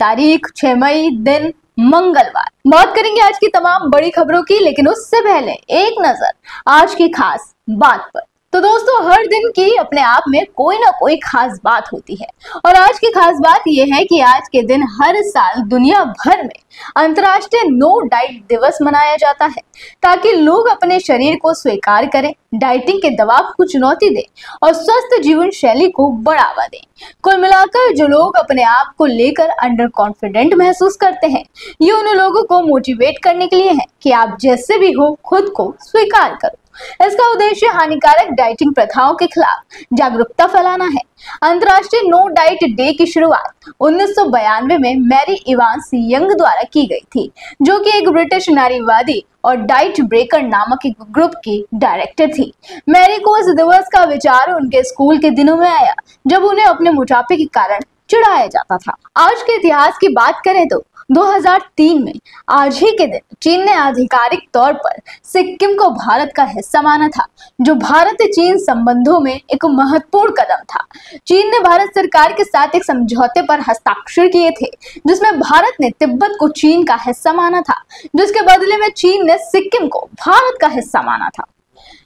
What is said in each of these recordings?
तारीख 6 मई, दिन मंगलवार। बात करेंगे आज की तमाम बड़ी खबरों की, लेकिन उससे पहले एक नजर आज की खास बात पर। तो दोस्तों, हर दिन की अपने आप में कोई ना कोई खास बात होती है और आज की खास बात यह है कि आज के दिन हर साल दुनिया भर में अंतर्राष्ट्रीय नो डाइट दिवस मनाया जाता है, ताकि लोग अपने शरीर को स्वीकार करें, डाइटिंग के दबाव को चुनौती दें और स्वस्थ जीवन शैली को बढ़ावा दें। कुल मिलाकर जो लोग अपने आप को लेकर अंडर कॉन्फिडेंट महसूस करते हैं, ये उन लोगों को मोटिवेट करने के लिए है कि आप जैसे भी हो खुद को स्वीकार करो। इसका उद्देश्य हानिकारक डाइटिंग प्रथाओं के खिलाफ जागरूकता फैलाना है। अंतर्राष्ट्रीय नो डाइट डे की शुरुआत 1992 में मैरी इवांस यंग द्वारा की गई थी, जो कि एक ब्रिटिश नारीवादी और डाइट ब्रेकर नामक एक ग्रुप की डायरेक्टर थी। मैरी को इस दिवस का विचार उनके स्कूल के दिनों में आया, जब उन्हें अपने मोटापे के कारण चिढ़ाया जाता था। आज के इतिहास की बात करें तो 2003 में आज ही के दिन चीन ने आधिकारिक तौर पर सिक्किम को भारत का हिस्सा माना था, जो भारत चीन संबंधों में एक महत्वपूर्ण कदम था। चीन ने भारत सरकार के साथ एक समझौते पर हस्ताक्षर किए थे, जिसमें भारत ने तिब्बत को चीन का हिस्सा माना था, जिसके बदले में चीन ने सिक्किम को भारत का हिस्सा माना था।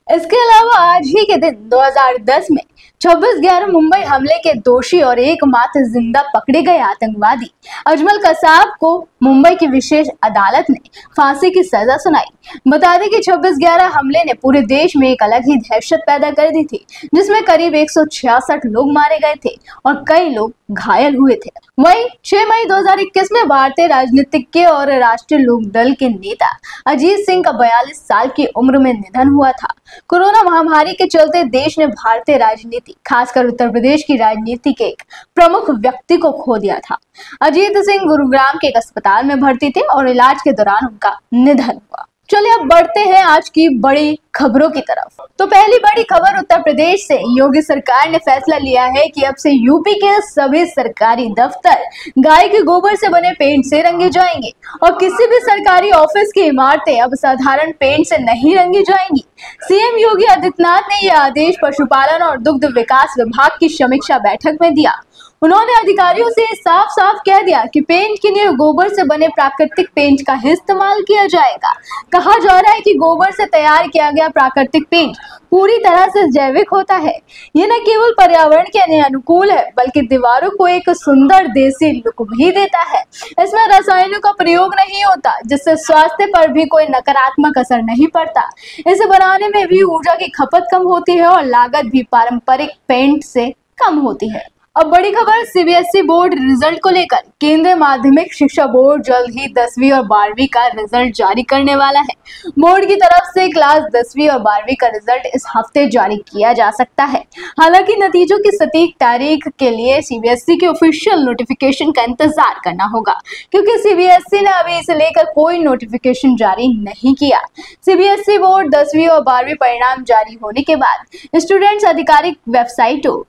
इसके अलावा आज ही के दिन 2010 में 26/11 मुंबई हमले के दोषी और एकमात्र जिंदा पकड़े गए आतंकवादी अजमल कसाब को मुंबई की विशेष अदालत ने फांसी की सजा सुनाई। बता दें कि 26/11 हमले ने पूरे देश में एक अलग ही दहशत पैदा कर दी थी, जिसमें करीब 166 लोग मारे गए थे और कई लोग घायल हुए थे। वहीं 6 मई 2021 में भारतीय राजनीतिज्ञ और राष्ट्रीय लोक दल के नेता अजीत सिंह का 42 साल की उम्र में निधन हुआ था। कोरोना महामारी के चलते देश ने भारतीय राजनीति, खासकर उत्तर प्रदेश की राजनीति के एक प्रमुख व्यक्ति को खो दिया था। अजीत सिंह गुरुग्राम के एक अस्पताल में भर्ती थे और इलाज के दौरान उनका निधन हुआ। चलिए अब बढ़ते हैं आज की बड़ी खबरों की तरफ। तो पहली बड़ी खबर उत्तर प्रदेश से। योगी सरकार ने फैसला लिया है कि अब से यूपी के सभी सरकारी दफ्तर गाय के गोबर से बने पेंट से रंगे जाएंगे और किसी भी सरकारी ऑफिस की इमारतें अब साधारण पेंट से नहीं रंगी जाएंगी। सीएम योगी आदित्यनाथ ने यह आदेश पशुपालन और दुग्ध विकास विभाग की समीक्षा बैठक में दिया। उन्होंने अधिकारियों से साफ साफ कह दिया कि पेंट के लिए गोबर से बने प्राकृतिक पेंट का ही इस्तेमाल किया जाएगा। कहा जा रहा है कि गोबर से तैयार किया गया प्राकृतिक पेंट पूरी तरह से जैविक होता है। ये न केवल पर्यावरण के लिए अनुकूल है, बल्कि दीवारों को एक सुंदर देसी लुक भी देता है। इसमें रसायनों का प्रयोग नहीं होता, जिससे स्वास्थ्य पर भी कोई नकारात्मक असर नहीं पड़ता। इसे बनाने में भी ऊर्जा की खपत कम होती है और लागत भी पारंपरिक पेंट से कम होती है। अब बड़ी खबर सीबीएसई बोर्ड रिजल्ट को लेकर। केंद्रीय माध्यमिक शिक्षा बोर्ड जल्द ही 10वीं और 12वीं का रिजल्ट जारी करने वाला है। बोर्ड की तरफ से क्लास 10वीं और 12वीं का रिजल्ट इस हफ्ते जारी किया जा सकता है। हालांकि नतीजों की सटीक तारीख के लिए सीबीएसई के ऑफिशियल नोटिफिकेशन का इंतजार करना होगा, क्योंकि सीबीएसई ने अभी इसे लेकर कोई नोटिफिकेशन जारी नहीं किया। सीबीएसई बोर्ड 10वीं और 12वीं परिणाम जारी होने के बाद स्टूडेंट्स आधिकारिक वेबसाइटों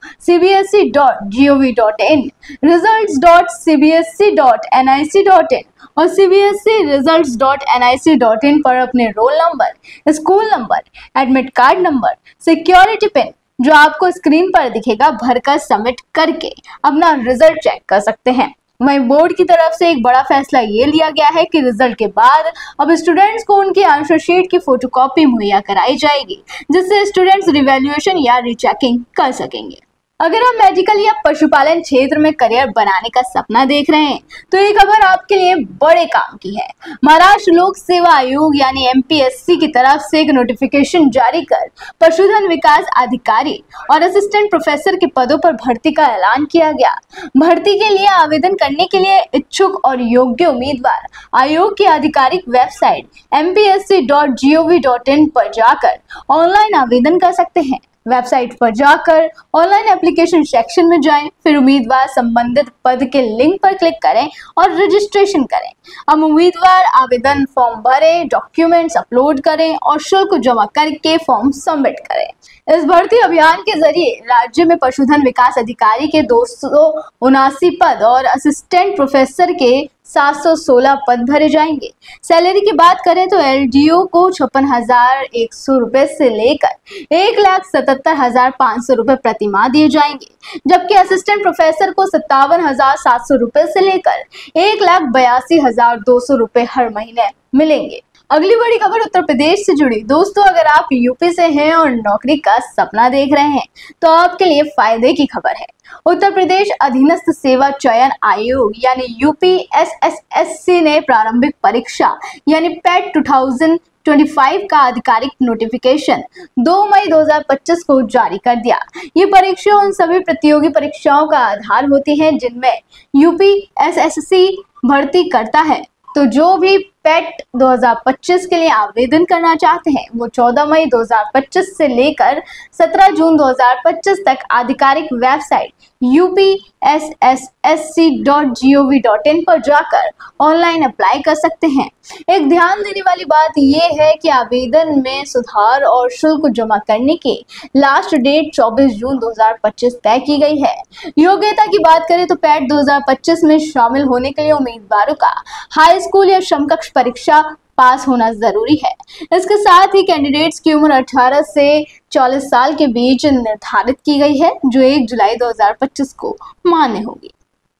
cbse.gov.in, results.cbse.nic.in और cbse-results.nic.in पर अपने roll number, school number, admit card number, security pin जो आपको स्क्रीन पर दिखेगा भरकर सबमिट करके अपना रिजल्ट चेक कर सकते हैं। वहीं बोर्ड की तरफ से एक बड़ा फैसला ये लिया गया है कि रिजल्ट के बाद अब स्टूडेंट्स को उनकी आंसर शीट की फोटोकॉपी मुहैया कराई जाएगी, जिससे स्टूडेंट्स रिवैल्यूएशन या रीचेकिंग कर सकेंगे। अगर आप मेडिकल या पशुपालन क्षेत्र में करियर बनाने का सपना देख रहे हैं, तो ये खबर आपके लिए बड़े काम की है। महाराष्ट्र लोक सेवा आयोग यानी एमपीएससी की तरफ से एक नोटिफिकेशन जारी कर पशुधन विकास अधिकारी और असिस्टेंट प्रोफेसर के पदों पर भर्ती का ऐलान किया गया। भर्ती के लिए आवेदन करने के लिए इच्छुक और योग्य उम्मीदवार आयोग की आधिकारिक वेबसाइट mpsc.gov.in पर जाकर ऑनलाइन आवेदन कर सकते हैं। वेबसाइट पर जाकर ऑनलाइन एप्लीकेशन सेक्शन में जाएं, फिर उम्मीदवार संबंधित पद के लिंक पर क्लिक करें और रजिस्ट्रेशन करें। अब उम्मीदवार आवेदन फॉर्म भरें, डॉक्यूमेंट्स अपलोड करें और शुल्क जमा करके फॉर्म सबमिट करें। इस भर्ती अभियान के जरिए राज्य में पशुधन विकास अधिकारी के 279 पद और असिस्टेंट प्रोफेसर के 716 पद भरे जाएंगे। सैलरी की बात करें तो एलडीओ को 56,100 रुपए से लेकर 1,77,500 रुपए प्रति माह दिए जाएंगे, जबकि असिस्टेंट प्रोफेसर को 57,700 रुपए से लेकर 1,82,200 रुपए हर महीने मिलेंगे। अगली बड़ी खबर उत्तर प्रदेश से जुड़ी। दोस्तों, अगर आप यूपी से हैं और नौकरी का सपना देख रहे हैं तो आपके लिए फायदे की खबर है। उत्तर प्रदेश अधीनस्थ सेवा चयन आयोग यानी यूपीएसएससी ने प्रारंभिक परीक्षा यानी पेट 2025 का आधिकारिक नोटिफिकेशन 2 मई 2025 को जारी कर दिया। ये परीक्षा उन सभी प्रतियोगी परीक्षाओं का आधार होती है जिनमें यूपीएसएससी भर्ती करता है। तो जो भी पेट 2025 के लिए आवेदन करना चाहते हैं वो 14 मई 2025 से लेकर 17 जून 2025 तक आधिकारिक वेबसाइट upssc.gov.in पर जाकर ऑनलाइन अप्लाई कर सकते हैं। एक ध्यान देने वाली बात ये है कि आवेदन में सुधार और शुल्क जमा करने की लास्ट डेट 24 जून 2025 तय की गई है। योग्यता की बात करें तो पेट 2025 में शामिल होने के लिए उम्मीदवारों का हाई स्कूल या समकक्ष परीक्षा पास होना जरूरी है। इसके साथ ही कैंडिडेट्स की उम्र 18 से 40 साल के बीच निर्धारित की गई है, जो 1 जुलाई 2025 को मान्य होगी।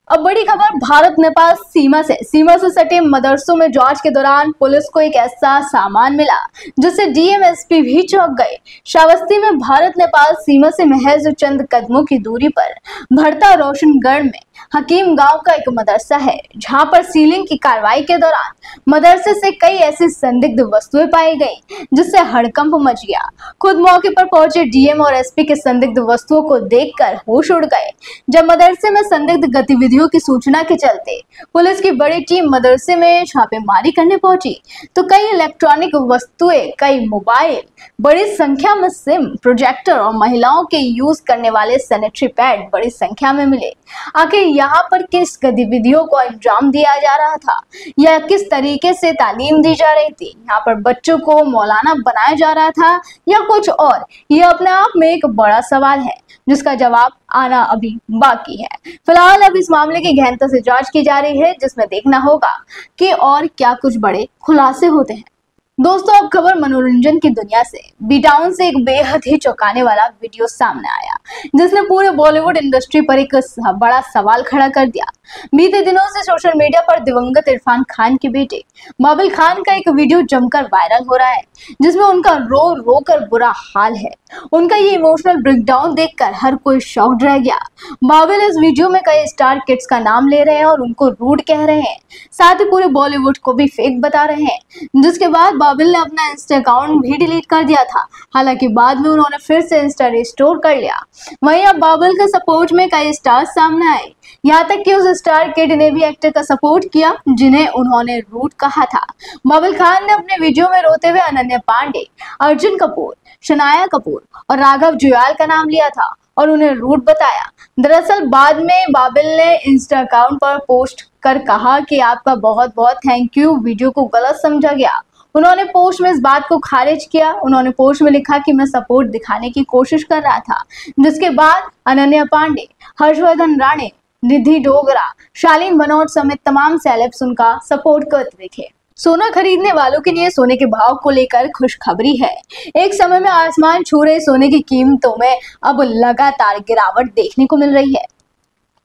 अब बड़ी खबर भारत नेपाल सीमा से सटे मदरसों में जांच के दौरान पुलिस को एक ऐसा सामान मिला जिससे डीएमएसपी भी चौंक गए। श्रावस्ती में भारत नेपाल सीमा से महज चंद कदमों की दूरी पर भरता रोशनगढ़ में हकीम गांव का एक मदरसा है, जहां पर सीलिंग की कार्रवाई के दौरान मदरसे से कई ऐसी संदिग्ध वस्तुएं पाई गई जिससे हड़कंप मच गया। खुद मौके पर पहुंचे डीएम और एसपी के संदिग्ध वस्तुओं को देखकर होश उड़ गए। जब मदरसे में संदिग्ध गतिविधियों की सूचना के चलते पुलिस की बड़ी टीम मदरसे में छापेमारी करने पहुंची तो कई इलेक्ट्रॉनिक वस्तुएं, कई मोबाइल, बड़ी संख्या में सिम, प्रोजेक्टर और महिलाओं के यूज करने वाले सैनिटरी पैड बड़ी संख्या में मिले। आखिर यहाँ पर किस गतिविधियों को अंजाम दिया जा रहा था या किस तरीके से तालीम दी जा रही थी? यहाँ पर बच्चों को मौलाना बनाया जा रहा था या कुछ और? ये अपने आप में एक बड़ा सवाल है जिसका जवाब आना अभी बाकी है। फिलहाल अब इस मामले की गहनता से जांच की जा रही है, जिसमें देखना होगा कि और क्या कुछ बड़े खुलासे होते हैं। दोस्तों, अब खबर मनोरंजन की दुनिया से। बी टाउन से एक बेहद ही चौंकाने वाला वीडियो सामने आया जिसने पूरे बॉलीवुड इंडस्ट्री पर एक बड़ा सवाल खड़ा कर दिया। बीते दिनों से सोशल मीडिया पर दिवंगत इरफान खान के बेटे बाबिल खान का एक वीडियो जमकर वायरल हो रहा है जिसमें उनका रो रो कर बुरा हाल है। उनका ये इमोशनल ब्रेकडाउन देखकर हर कोई शॉक्ड रह गया। बाबिल इस वीडियो में कई स्टार किड्स का नाम ले रहे हैं और उनको रूड कह रहे हैं, साथ ही पूरे बॉलीवुड को भी फेक बता रहे हैं, जिसके बाद बाबिल ने अपना इंस्टा अकाउंट भी डिलीट कर दिया था। हालांकि बाद में उन्होंने फिर से इंस्टा रिस्टोर कर लिया। वहीं अब बाबिल के सपोर्ट में कई स्टार्स सामने आए, यहाँ तक कि उस स्टार किड ने भी एक्टर का सपोर्ट किया जिन्हें उन्होंने रूड कहा था। बाबिल खान ने अपने वीडियो में रोते हुए अनन्या पांडे, अर्जुन कपूर, शनाया कपूर और राघव जुयाल का नाम लिया था और उन्हें रूड बताया। दरअसल बाद में बाबिल ने इंस्टा अकाउंट पर पोस्ट कर कहा कि आपका बहुत बहुत थैंक यू, वीडियो को गलत समझा गया। उन्होंने पोस्ट में इस बात को खारिज किया। उन्होंने पोस्ट में लिखा कि मैं सपोर्ट दिखाने की कोशिश कर रहा था, जिसके बाद अनन्या पांडे, हर्षवर्धन राणे, निधि डोगरा, शालीन बनोट समेत तमाम सेलेब्स उनका सपोर्ट करते दिखे। सोना खरीदने वालों के लिए सोने के भाव को लेकर खुशखबरी है। एक समय में आसमान छू रहे सोने की कीमतों में अब लगातार गिरावट देखने को मिल रही है।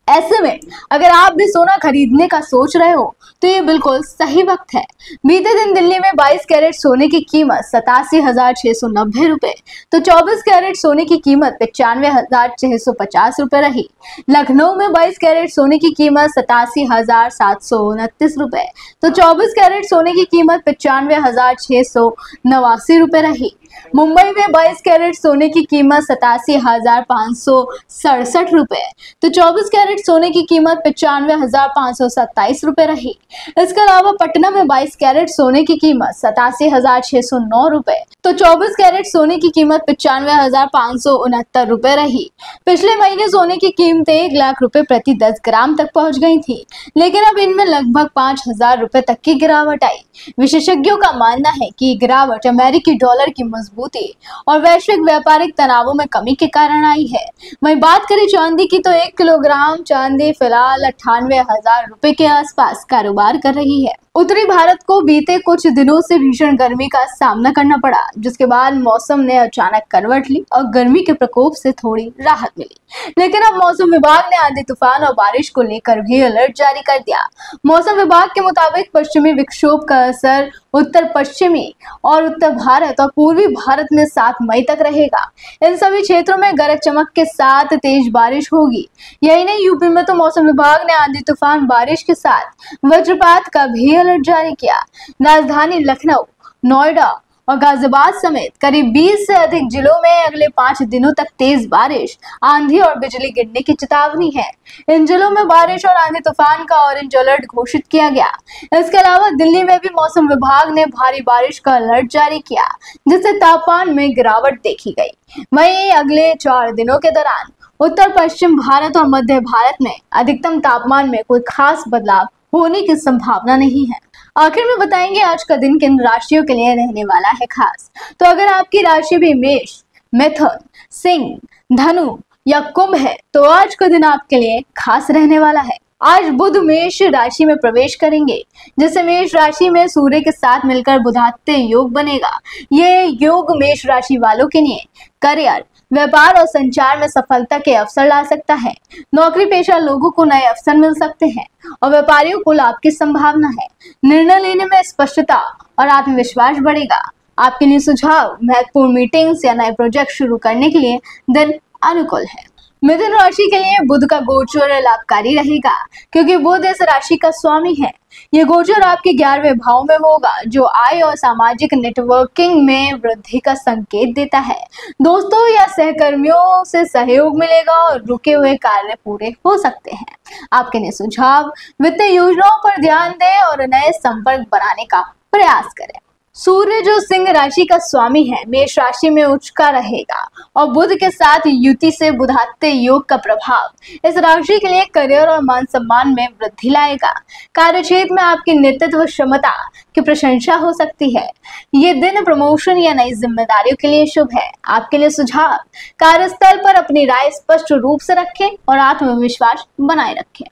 ऐसे में अगर आप भी सोना खरीदने का सोच रहे हो तो ये बिल्कुल सही वक्त है। बीते दिन दिल्ली में 22 कैरेट सोने की कीमत 87,690 रुपए तो 24 कैरेट सोने की कीमत 95,650 रुपए रही। लखनऊ में 22 कैरेट सोने की कीमत 87,729 रुपए तो 24 कैरेट सोने की कीमत 95,689 रुपए रही। मुंबई में 22 कैरेट सोने की कीमत 87,567 रुपए तो 24 कैरेट सोने की कीमत 95,527 रुपए रही। इसके अलावा पटना में 22 कैरेट सोने की कीमत 87,609 रुपए तो 24 कैरेट सोने की कीमत 95,569 रुपए रही। पिछले महीने सोने की कीमतें 1 लाख रुपए प्रति 10 ग्राम तक पहुंच गई थी, लेकिन अब इनमें लगभग 5,000 रुपए तक की गिरावट आई। विशेषज्ञों का मानना है कि गिरावट अमेरिकी डॉलर की मजबूती और वैश्विक व्यापारिक तनावों में कमी के कारण आई है। वहीं बात करें चांदी की तो 1 किलोग्राम चांदी फिलहाल 98,000 रुपए के आसपास कारोबार कर रही है। उत्तरी भारत को बीते कुछ दिनों से भीषण गर्मी का सामना करना पड़ा, जिसके बाद मौसम ने अचानक करवट ली और गर्मी के प्रकोप से थोड़ी राहत मिली। लेकिन अब मौसम विभाग ने आंधी तूफान और बारिश को लेकर भी अलर्ट जारी कर दिया। मौसम विभाग के मुताबिक पश्चिमी विक्षोभ का असर उत्तर पश्चिमी और उत्तर भारत और पूर्वी भारत में 7 मई तक रहेगा। इन सभी क्षेत्रों में गरज चमक के साथ तेज बारिश होगी। यही नहीं, यूपी में तो मौसम विभाग ने आंधी तूफान बारिश के साथ वज्रपात का भी अलर्ट जारी किया। राजधानी लखनऊ, नोएडा और गाजियाबाद समेत करीब 20 से अधिक जिलों में अगले 5 दिनों तक तेज बारिश, आंधी और बिजली गिरने की चेतावनी है। इन जिलों में बारिश और आंधी तूफान का ऑरेंज अलर्ट घोषित किया गया। इसके अलावा दिल्ली में भी मौसम विभाग ने भारी बारिश का अलर्ट जारी किया, जिससे तापमान में गिरावट देखी गई। वहीं अगले 4 दिनों के दौरान उत्तर पश्चिम भारत और मध्य भारत में अधिकतम तापमान में कोई खास बदलाव होने की संभावना नहीं है। आखिर में बताएंगे आज का दिन किन राशियों के लिए रहने वाला है खास। तो अगर आपकी राशि भी मेष, मिथुन, सिंह, धनु या कुंभ है तो आज का दिन आपके लिए खास रहने वाला है। आज बुध मेष राशि में प्रवेश करेंगे, जिससे मेष राशि में सूर्य के साथ मिलकर बुधादित्य योग बनेगा। ये योग मेष राशि वालों के लिए करियर, व्यापार और संचार में सफलता के अवसर ला सकता है। नौकरी पेशा लोगों को नए अवसर मिल सकते हैं और व्यापारियों को लाभ की संभावना है। निर्णय लेने में स्पष्टता और आत्मविश्वास बढ़ेगा। आपके लिए सुझाव, महत्वपूर्ण मीटिंग्स या नए प्रोजेक्ट शुरू करने के लिए दिन अनुकूल है। मिथुन राशि के लिए बुध का गोचर लाभकारी रहेगा, क्योंकि बुध इस राशि का स्वामी है। ये गोचर आपके 11वें भाव में होगा, जो आय और सामाजिक नेटवर्किंग में वृद्धि का संकेत देता है। दोस्तों या सहकर्मियों से सहयोग मिलेगा और रुके हुए कार्य पूरे हो सकते हैं। आपके लिए सुझाव, वित्तीय योजनाओं पर ध्यान दें और नए संपर्क बनाने का प्रयास करें। सूर्य जो सिंह राशि का स्वामी है, मेष राशि में उच्च का रहेगा और बुध के साथ युति से बुधादित्य योग का प्रभाव इस राशि के लिए करियर और मान सम्मान में वृद्धि लाएगा। कार्यक्षेत्र में आपकी नेतृत्व क्षमता की प्रशंसा हो सकती है। ये दिन प्रमोशन या नई जिम्मेदारियों के लिए शुभ है। आपके लिए सुझाव, कार्यस्थल पर अपनी राय स्पष्ट रूप से रखें और आत्मविश्वास बनाए रखें।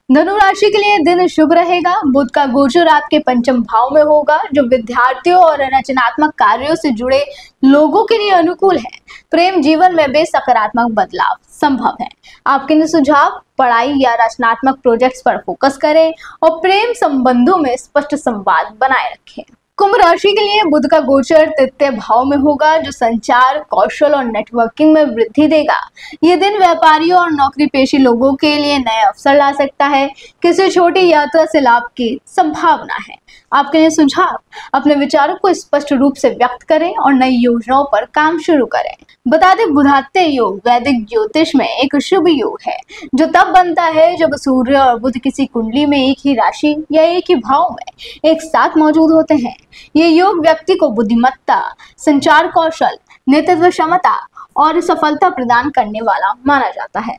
धनु राशि के लिए दिन शुभ रहेगा। बुध का गोचर आपके 5वें भाव में होगा, जो विद्यार्थियों और रचनात्मक कार्यों से जुड़े लोगों के लिए अनुकूल है। प्रेम जीवन में भी सकारात्मक बदलाव संभव है। आपके लिए सुझाव, पढ़ाई या रचनात्मक प्रोजेक्ट्स पर फोकस करें और प्रेम संबंधों में स्पष्ट संवाद बनाए रखें। कुंभ राशि के लिए बुध का गोचर 3य भाव में होगा, जो संचार, कौशल और नेटवर्किंग में वृद्धि देगा। ये दिन व्यापारियों और नौकरी पेशी लोगों के लिए नए अवसर ला सकता है। किसी छोटी यात्रा से लाभ की संभावना है। आपके लिए सुझाव, अपने विचारों को स्पष्ट रूप से व्यक्त करें और नई योजनाओं पर काम शुरू करें। बता दें, बुधादित्य योग वैदिक ज्योतिष में एक शुभ योग है, जो तब बनता है जब सूर्य और बुध किसी कुंडली में एक ही राशि या एक ही भाव में एक साथ मौजूद होते हैं। ये योग व्यक्ति को बुद्धिमत्ता, संचार कौशल, नेतृत्व क्षमता और सफलता प्रदान करने वाला माना जाता है।